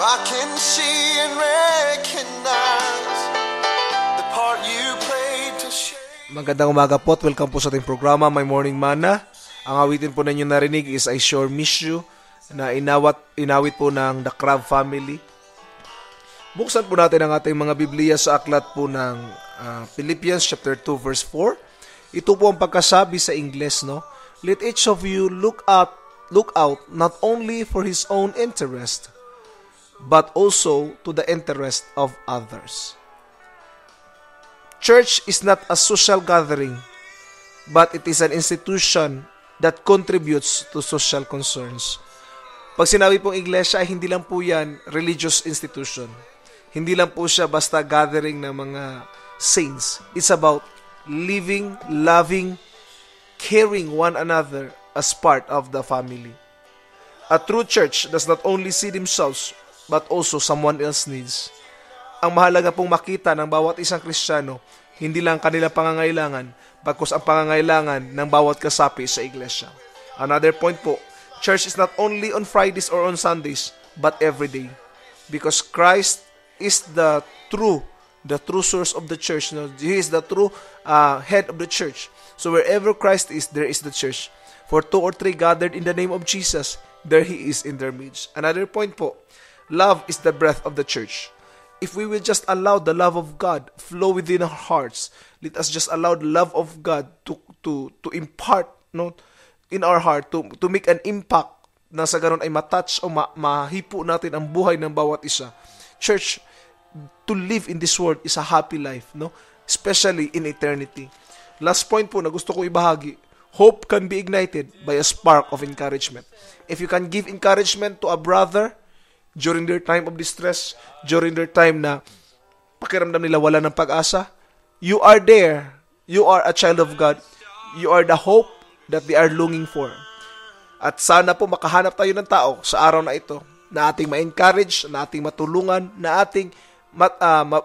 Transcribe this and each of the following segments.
I can see and recognize the part you played to shape. Magandang umaga po at welcome po sa ating programa, My Morning Manna. Ang awitin po ninyo narinig is I Sure Miss You na inawit po ng The Crab Family. Buksan po natin ang ating mga Biblia sa aklat po ng Philippians chapter 2 verse 4. Ito po ang pagkasabi sa Ingles, no? Let each of you look out not only for his own interest, but also to the interest of others. Church is not a social gathering, but it is an institution that contributes to social concerns. Pag sinabi pong iglesia ay hindi lang po yan religious institution. Hindi lang po siya basta gathering ng mga saints. It's about living, loving, caring one another as part of the family. A true church does not only see themselves, but also someone else needs. Ang mahalaga pong makita ng bawat isang Kristiyano, hindi lang kanilang pangangailangan, bagkus ang pangangailangan ng bawat kasapi sa iglesia. Another point po, church is not only on Fridays or on Sundays, but every day. Because Christ is the true source of the church. No? He is the true head of the church. So wherever Christ is, there is the church. For 2 or 3 gathered in the name of Jesus, there He is in their midst. Another point po, love is the breath of the church. If we will just allow the love of God flow within our hearts, let us just allow the love of God to impart, no, in our heart, to make an impact na sa ganun ay matouch o mahipo natin ang buhay ng bawat isa. Church, to live in this world is a happy life, no? Especially in eternity. Last point po na gusto ko ibahagi, hope can be ignited by a spark of encouragement. If you can give encouragement to a brother during their time of distress, during their time na pakiramdam nila wala ng pag-asa, you are there. You are a child of God. You are the hope that they are longing for. At sana po makahanap tayo ng tao sa araw na ito na ating ma-encourage, na ating matulungan, na ating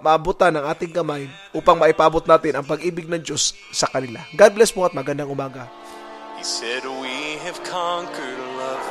maabutan ng ating kamay upang maipabot natin ang pag-ibig ng Diyos sa kanila. God bless po at magandang umaga. He said we have conquered love.